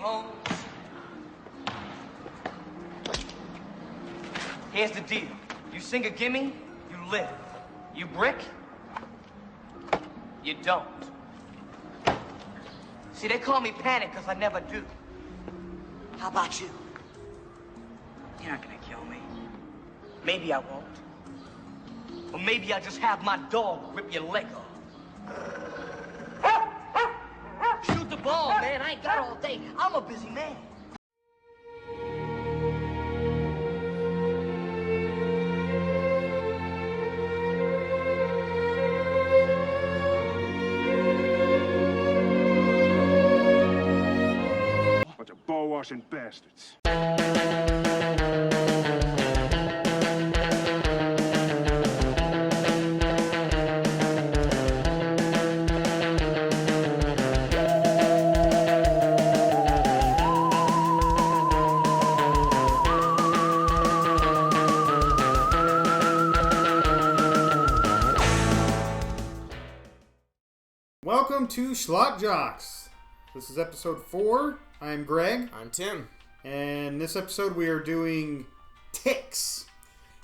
Holmes. Here's the deal. You sing a gimme, you live. You brick, you don't. See, they call me Panic because I never do. How about you? You're not gonna kill me. Maybe I won't. Or maybe I'll just have my dog rip your leg off. Shoot the ball, man. I ain't got all day. I'm a busy man. Bunch of ball-washing bastards. Welcome to Schlock Jocks. This is episode 4. I'm Greg. I'm Tim. And this episode we are doing Ticks.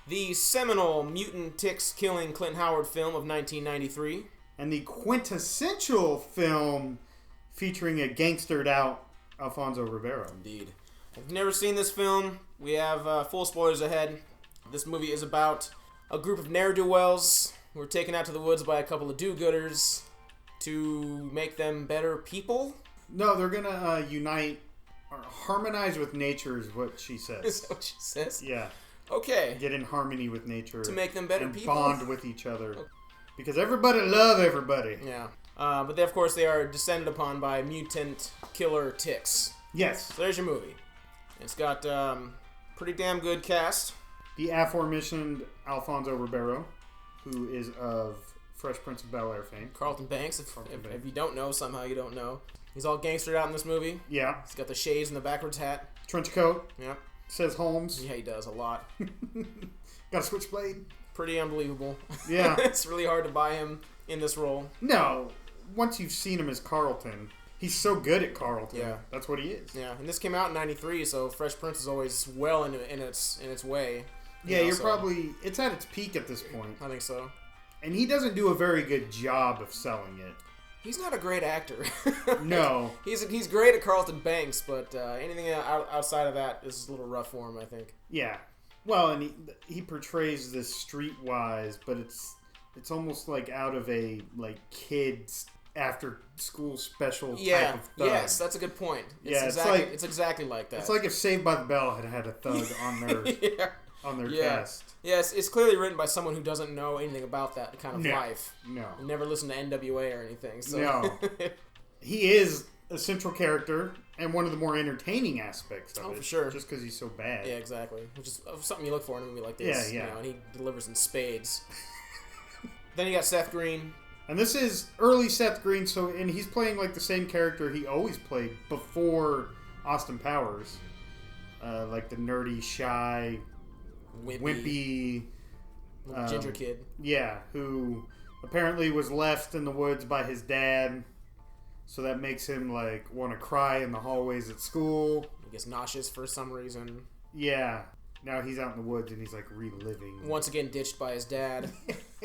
The seminal mutant ticks-killing Clint Howard film of 1993. And the quintessential film featuring a gangstered out Alfonso Ribeiro. Indeed. If you've never seen this film, we have full spoilers ahead. This movie is about a group of ne'er-do-wells who are taken out to the woods by a couple of do-gooders to make them better people. No, they're going to unite or harmonize with nature is what she says. Is that what she says? Yeah. Okay. Get in harmony with nature. To make them better and people? bond with each other. Okay. Because everybody love everybody. Yeah. But they, of course, they are descended upon by mutant killer ticks. Yes. So there's your movie. It's got pretty damn good cast. The aforementioned Alfonso Ribeiro, who is of Fresh Prince of Bel-Air fame. Carlton Banks, if you don't know, somehow you don't know. He's all gangstered out in this movie. Yeah. He's got the shades and the backwards hat. Trench coat. Yeah. Says Holmes. Yeah, he does a lot. Got a switchblade. Pretty unbelievable. Yeah. It's really hard to buy him in this role. No. Once you've seen him as Carlton, he's so good at Carlton. Yeah. That's what he is. Yeah, and this came out in 93, so Fresh Prince is always well in its way. Yeah, you're probably... It's at its peak at this point. I think so. And he doesn't do a very good job of selling it. He's not a great actor. No. He's great at Carlton Banks, but anything outside of that is a little rough for him, I think. Yeah. Well, and he portrays this streetwise, but it's almost like out of a kids after school special type of thug. Yes, that's a good point. It's exactly like that. It's like if Saved by the Bell had a thug on their cast. Yes, it's clearly written by someone who doesn't know anything about that kind of life. No. Never listened to NWA or anything. So. No. He is a central character and one of the more entertaining aspects of it. For sure. Just because he's so bad. Yeah, exactly. Which is something you look for in a movie like this. Yeah. You know, and he delivers in spades. Then you got Seth Green. And this is early Seth Green, and he's playing like the same character he always played before Austin Powers. Like the nerdy, shy, wimpy ginger kid. Yeah, who apparently was left in the woods by his dad. So that makes him want to cry in the hallways at school. He gets nauseous for some reason. Yeah. Now he's out in the woods and he's reliving. Once again ditched by his dad.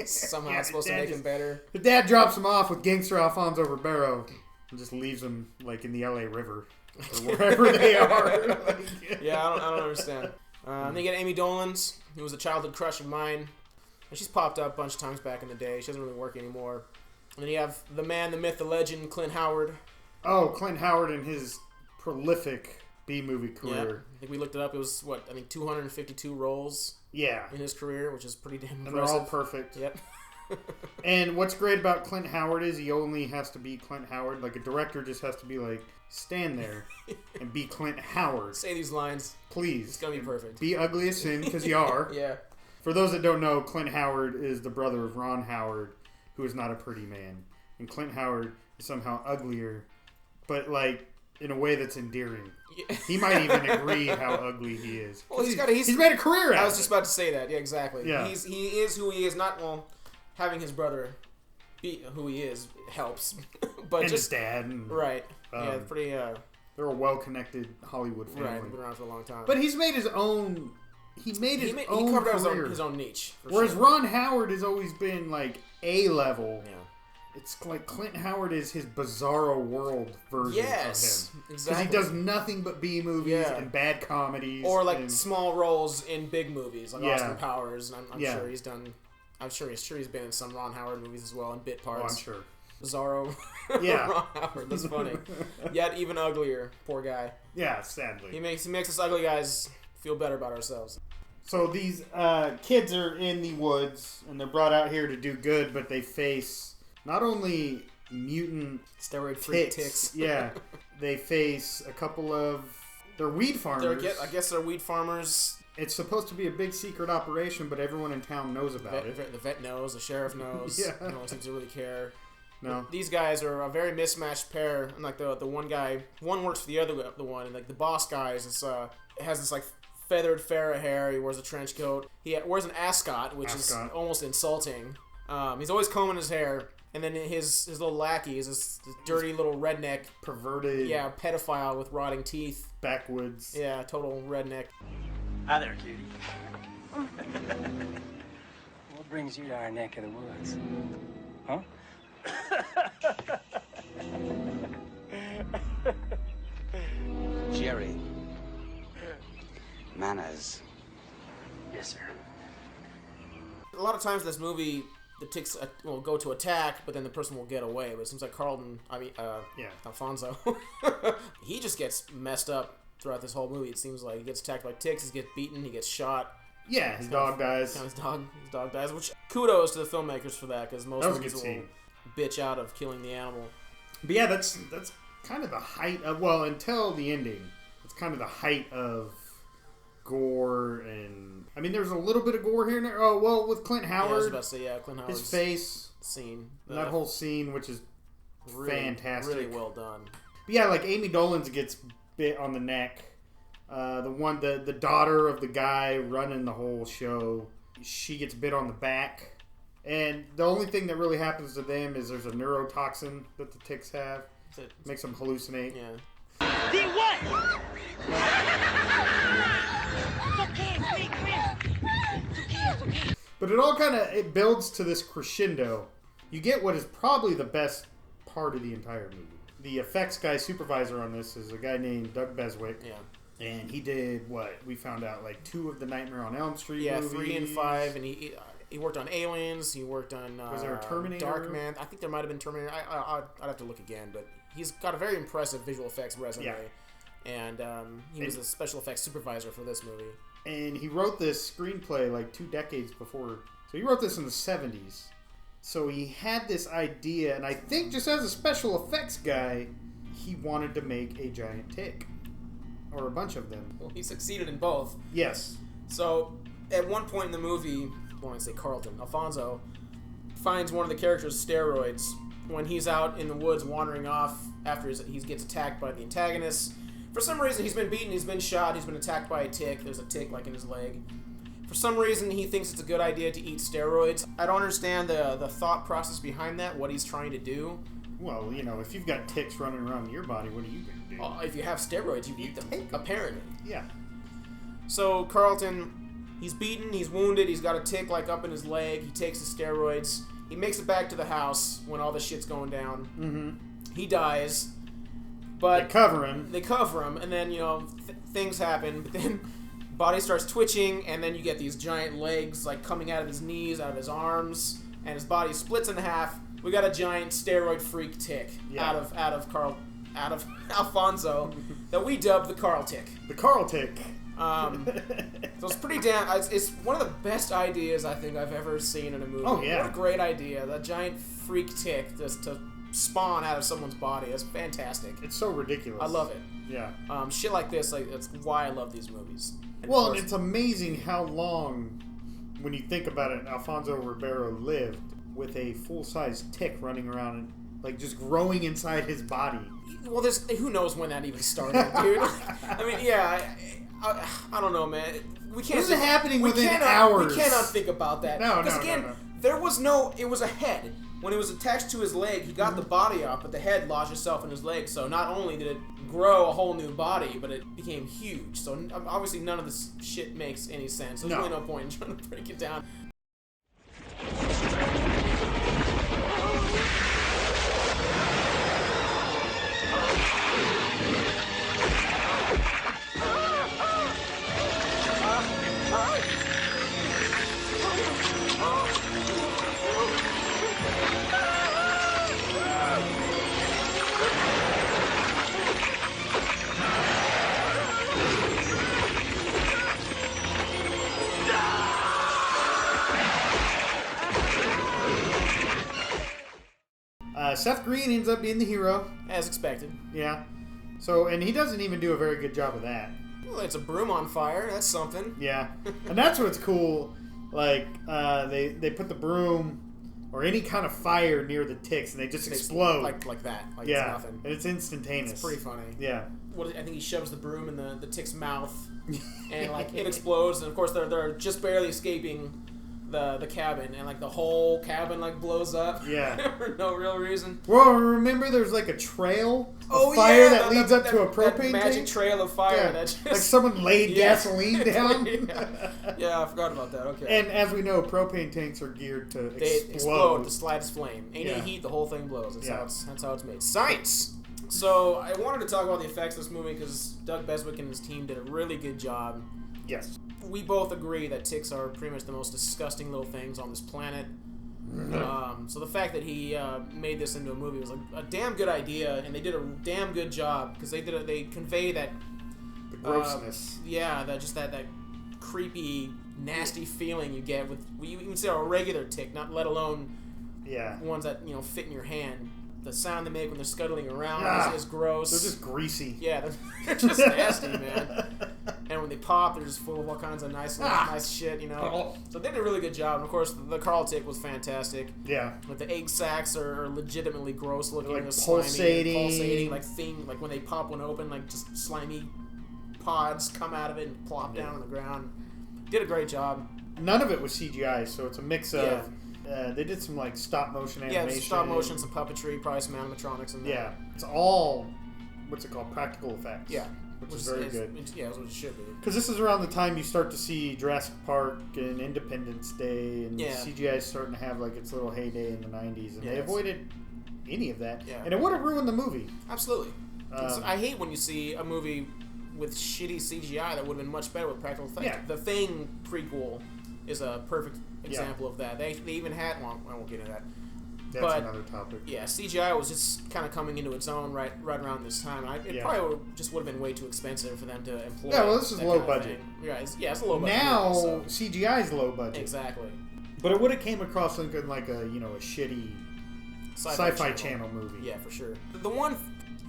Somehow it's supposed to make him better. The dad drops him off with gangster Alfonso Ribeiro and just leaves him in the LA River or wherever they are. Yeah, I don't understand. Then you get Amy Dolenz, who was a childhood crush of mine. And she's popped up a bunch of times back in the day. She doesn't really work anymore. And then you have the man, the myth, the legend, Clint Howard. Oh, Clint Howard and his prolific B-movie career. Yeah. I think we looked it up. It was, 252 roles in his career, which is pretty damn impressive. And they're all perfect. Yep. And what's great about Clint Howard is he only has to be Clint Howard. Like, a director just has to be stand there and be Clint Howard. Say these lines. Please. It's going to be perfect. Be ugly as sin, because you are. Yeah. For those that don't know, Clint Howard is the brother of Ron Howard, who is not a pretty man. And Clint Howard is somehow uglier, but in a way that's endearing. Yeah. He might even agree how ugly he is. Well, he's made a career out of it. I was just about to say that. Yeah, exactly. Yeah. He is who he is. Not, having his brother be who he is helps. But and just his dad. And, right. Yeah, pretty They're a well-connected Hollywood family. Right, been around for a long time. But he's made his own. He carved out career. his own niche. Whereas Ron Howard has always been like A-level. Yeah. It's like Clint Howard is his bizarro world version of him. Exactly. Because he does nothing but B movies and bad comedies. Or like small roles in big movies, like Austin Powers. And I'm sure he's done. I'm sure he's been in some Ron Howard movies as well, in bit parts. Oh, I'm sure. Bizarro. Yeah. Ron Howard. That's funny. Yet even uglier. Poor guy. Yeah, sadly. He makes us ugly guys feel better about ourselves. So these kids are in the woods, and they're brought out here to do good, but they face not only mutant steroid-free ticks. Yeah, they face a couple of... They're weed farmers. I guess they're weed farmers. It's supposed to be a big secret operation, but everyone in town knows about it. The vet knows, the sheriff knows. Yeah. No one seems to really care. No. These guys are a very mismatched pair. And like the one guy, one works for the one, and like the boss guy has this like feathered Farrah hair. He wears a trench coat. He wears an ascot, which is almost insulting. He's always combing his hair. And then his little lackey is this dirty little redneck. Perverted. Yeah, pedophile with rotting teeth. Backwoods. Yeah, total redneck. Hi there, cutie. What brings you to our neck of the woods? Huh? Jerry. Manners. Yes, sir. A lot of times in this movie, the ticks will go to attack, but then the person will get away. But it seems like Alfonso, he just gets messed up throughout this whole movie. It seems like he gets attacked by ticks, he gets beaten, he gets shot. Yeah, his dog dies. His dog dies, which kudos to the filmmakers for that, because most movies will bitch out of killing the animal. But yeah, that's kind of the height of, well, until the ending, it's kind of the height of gore. And I mean, there's a little bit of gore here and there. Oh, well, with Clint Howard. Yeah, I was about to say, Clint Howard's his face scene, that whole scene, which is really, fantastic, really well done. But yeah, like Amy Dolenz gets bit on the neck. The daughter of the guy running the whole show, she gets bit on the back. And the only thing that really happens to them is there's a neurotoxin that the ticks have. Makes them hallucinate. Yeah. Then what? It's okay. But it all it builds to this crescendo. You get what is probably the best part of the entire movie. The effects guy supervisor on this is a guy named Doug Beswick. Yeah. And he did what? We found out like 2 of the Nightmare on Elm Street movies. 3 and 5, and he worked on Aliens. He worked on was there a Terminator? Darkman. I think there might have been Terminator. I'd have to look again, but he's got a very impressive visual effects resume. Yeah. And he was the special effects supervisor for this movie. And he wrote this screenplay like 2 decades before. So he wrote this in the 70s. So he had this idea, and I think just as a special effects guy, he wanted to make a giant tick. Or a bunch of them. Well, he succeeded in both. Yes. So, at one point in the movie, Alfonso finds one of the characters steroids when he's out in the woods wandering off after he gets attacked by the antagonist. For some reason, he's been beaten, he's been shot, he's been attacked by a tick. There's a tick, like, in his leg. For some reason, he thinks it's a good idea to eat steroids. I don't understand the thought process behind that, what he's trying to do. Well, you know, if you've got ticks running around in your body, what are you going to do? If you have steroids, you eat them, apparently. Yeah. So, Carlton, he's beaten, he's wounded, he's got a tick, like, up in his leg. He takes the steroids. He makes it back to the house when all this shit's going down. Mm-hmm. He dies. But they cover him. They cover him, and then, you know, things happen. But then body starts twitching, and then you get these giant legs, like, coming out of his knees, out of his arms, and his body splits in half. We got a giant steroid freak tick out of Alfonso that we dubbed the Carl Tick. The Carl Tick. So it's pretty damn. It's one of the best ideas I think I've ever seen in a movie. Oh yeah, what a great idea! That giant freak tick just to spawn out of someone's body. It's fantastic. It's so ridiculous. I love it. Yeah. Shit like this, like that's why I love these movies. And well, it's amazing how long, when you think about it, Alfonso Ribeiro lived with a full-size tick running around and like just growing inside his body. Well, who knows when that even started, dude? I mean, yeah, I don't know, man. We can't. This is happening within hours. We cannot think about that. No. There was no. It was a head. When it was attached to his leg, he got the body off, but the head lodged itself in his leg. So not only did it grow a whole new body, but it became huge. So obviously none of this shit makes any sense. There's really no point in trying to break it down. Seth Green ends up being the hero. As expected. Yeah. So, and he doesn't even do a very good job of that. Well, it's a broom on fire. That's something. Yeah. And that's what's cool. Like, they put the broom or any kind of fire near the ticks and they just explode. Like that. Like yeah. It's nothing. And it's instantaneous. It's pretty funny. Yeah. I think he shoves the broom in the tick's mouth and like it explodes, and of course they're just barely escaping the cabin, and like the whole cabin like blows up. Yeah. For no real reason. Well, remember there's like a trail of fire that leads up to a propane that magic tank? trail of fire. Yeah. That just, like someone laid gasoline down. Yeah, I forgot about that. Okay. And as we know, propane tanks are geared to They explode with the slightest flame. Any Yeah. heat, the whole thing blows. That's, Yeah. that's how it's made. Science! So, I wanted to talk about the effects of this movie because Doug Beswick and his team did a really good job. Yes. We both agree that ticks are pretty much the most disgusting little things on this planet. So the fact that he made this into a movie was a damn good idea, and they did a damn good job because they convey that The grossness. that creepy, nasty feeling you get with you can say a regular tick, not let alone ones that fit in your hand. The sound they make when they're scuttling around is gross. They're just greasy. Yeah, they're just nasty, man. And when they pop, they're just full of all kinds of nice shit, So they did a really good job. And of course, the Carl tick was fantastic. Yeah. Like the egg sacs are legitimately gross looking. Like slimy, pulsating, like when they pop one open, like just slimy pods come out of it and plop down on the ground. Did a great job. None of it was CGI, so it's a mix of. They did some like stop motion animation. Yeah, stop motion, some puppetry, probably some animatronics in there. Yeah, it's all practical effects. Yeah, which is very good. Yeah, that's what it should be. Because this is around the time you start to see Jurassic Park and Independence Day, and CGI is starting to have like its little heyday in the '90s, and they avoided any of that. Yeah. And it would have ruined the movie. Absolutely. I hate when you see a movie with shitty CGI that would have been much better with practical effects. Yeah. The Thing prequel is a perfect example of that. They even had, well, I won't get into that. That's another topic. Yeah, CGI was just kind of coming into its own right around this time. It probably would have been way too expensive for them to employ. Yeah, well, this is low budget. It's a low budget. Now movie, so. CGI is low budget. Exactly. But it would have came across looking like a shitty sci-fi channel movie. Yeah, for sure. The one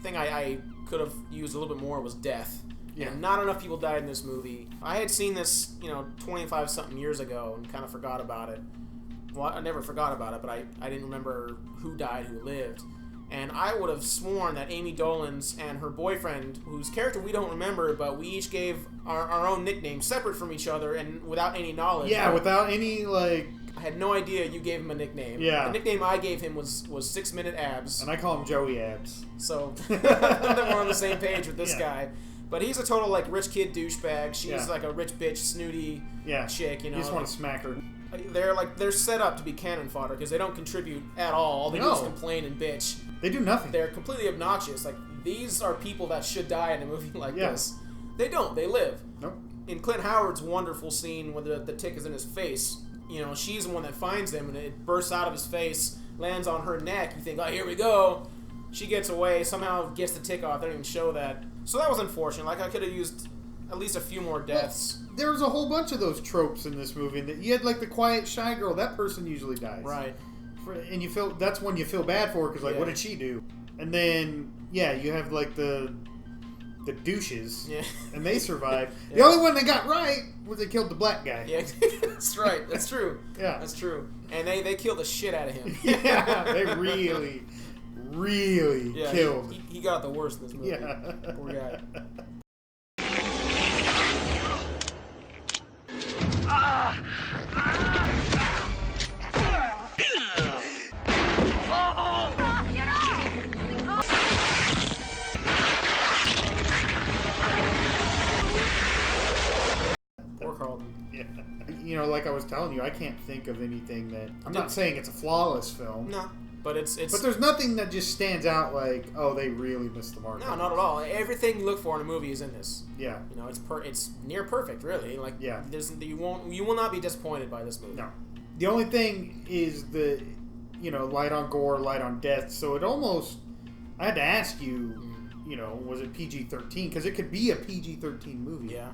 thing I could have used a little bit more was death. Yeah. And not enough people died in this movie. I had seen this, 25-something years ago and kind of forgot about it. Well, I never forgot about it, but I didn't remember who died, who lived. And I would have sworn that Amy Dolenz and her boyfriend, whose character we don't remember, but we each gave our own nicknames separate from each other and without any knowledge. Yeah, without any, like... I had no idea you gave him a nickname. Yeah. The nickname I gave him was 6 Minute Abs. And I call him Joey Abs. So, then we're on the same page with this guy. But he's a total, like, rich kid douchebag. She's like a rich bitch, snooty chick, You just want to smack her. They're set up to be cannon fodder because they don't contribute at all. All they do is complain and bitch. They do nothing. They're completely obnoxious. Like, these are people that should die in a movie like this. They don't. They live. Nope. In Clint Howard's wonderful scene where the tick is in his face, she's the one that finds him, and it bursts out of his face, lands on her neck. You think, oh, here we go. She gets away, somehow gets the tick off. They didn't even show that. So that was unfortunate. Like, I could have used at least a few more deaths. Well, there was a whole bunch of those tropes in this movie. That you had, like, the quiet, shy girl. That person usually dies. Right. And that's when you feel bad for her, because, like, what did she do? And then, you have, like, the douches. Yeah. And they survived. The only one they got right was they killed the black guy. Yeah, that's right. That's true. Yeah. That's true. And they killed the shit out of him. Yeah, they really killed. He got the worst in this movie. Yeah. Poor guy. like I was telling you, I can't think of anything that... I'm not saying it's a flawless film. No, but it's... But there's nothing that just stands out like, oh, they really missed the mark. No, not at all. Everything you look for in a movie is in this. Yeah. You know, it's near perfect, really. Like, yeah. You will not be disappointed by this movie. No. The only thing is the, light on gore, light on death. So it almost... I had to ask you... was it PG-13? Because it could be a PG-13 movie. Yeah.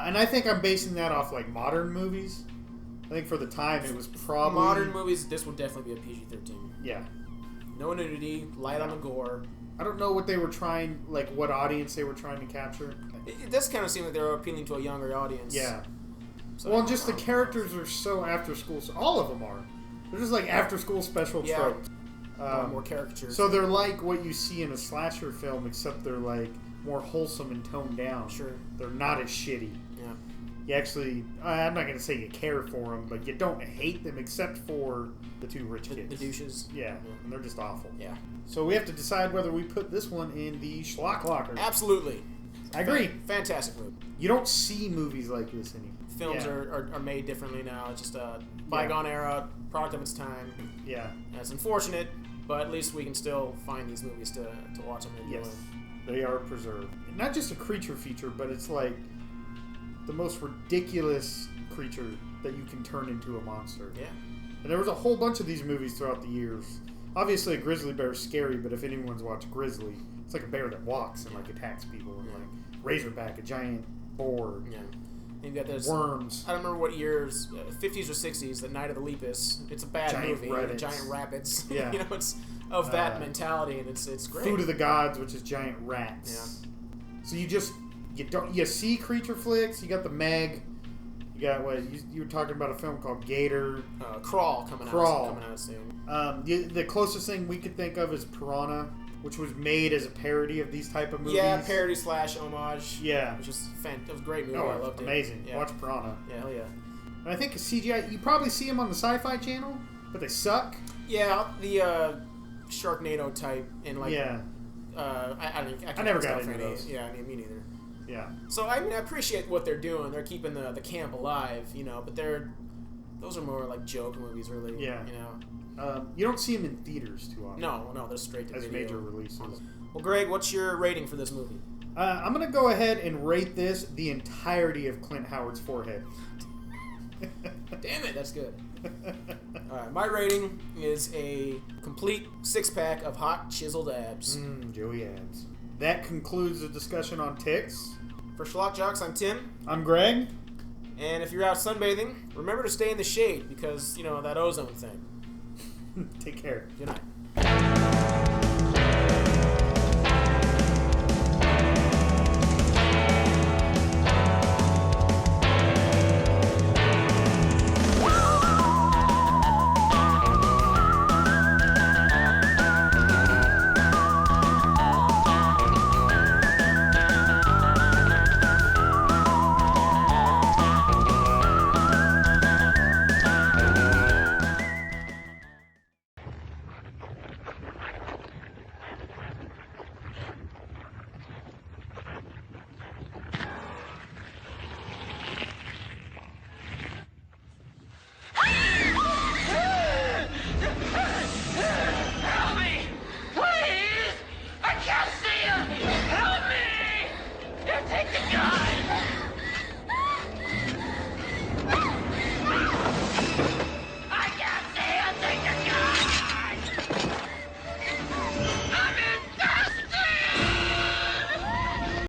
And I think I'm basing that off, like, modern movies. I think for the time it was probably... Modern movies, this would definitely be a PG-13. Yeah. No nudity, light on the gore. I don't know what they were trying, like, what audience they were trying to capture. It does kind of seem like they're appealing to a younger audience. Yeah. So, well, just the characters are so after-school. So all of them are. They're just, like, after-school special tropes. More caricatures. So they're like what you see in a slasher film, except they're like more wholesome and toned down. Sure. They're not as shitty. Yeah. You actually, I'm not going to say you care for them, but you don't hate them except for the two rich kids. The douches. Yeah, and they're just awful. Yeah. So we have to decide whether we put this one in the Schlock Locker. Absolutely. I agree. Fantastic movie. You don't see movies like this anymore. Films are made differently now. It's just a bygone era, product of its time. Yeah. And it's unfortunate, but at least we can still find these movies to watch them and enjoy. Yes. They are preserved. Not just a creature feature, but it's like the most ridiculous creature that you can turn into a monster. Yeah. And there was a whole bunch of these movies throughout the years. Obviously, a grizzly bear is scary, but if anyone's watched Grizzly, it's like a bear that walks and like attacks people. And like Razorback, a giant boar. Yeah. You've got those Worms. I don't remember what years, 50s or 60s, The Night of the Lepus. It's a bad Giant movie. rabbits. Giant rabbits. Yeah. It's of that mentality, and it's great. Food of the Gods, which is giant rats. Yeah. So you see creature flicks. You got the Meg. You got you were talking about a film called Gator. Crawl coming out soon. The closest thing we could think of is Piranha, which was made as a parody of these type of movies. Yeah, parody / homage. Yeah, which is it was a great movie. Oh, I loved amazing. it. Yeah. Watch Piranha. Yeah, hell yeah. And I think CGI. You probably see them on the Sci-Fi Channel, but they suck. Yeah, the Sharknado type and like. Yeah. I never got into those. Yeah, me neither. Yeah. So I appreciate what they're doing. They're keeping the camp alive, but those are more like joke movies, really. Yeah. You don't see them in theaters too often. No, they're straight to as video. major releases. Well, Greg, what's your rating for this movie? I'm gonna go ahead and rate this the entirety of Clint Howard's forehead. Damn it, that's good. All right, my rating is a complete 6-pack of hot chiseled abs. Joey abs. That concludes the discussion on ticks. For Schlock Jocks, I'm Tim. I'm Greg. And if you're out sunbathing, remember to stay in the shade because, that ozone thing. Take care. Good night.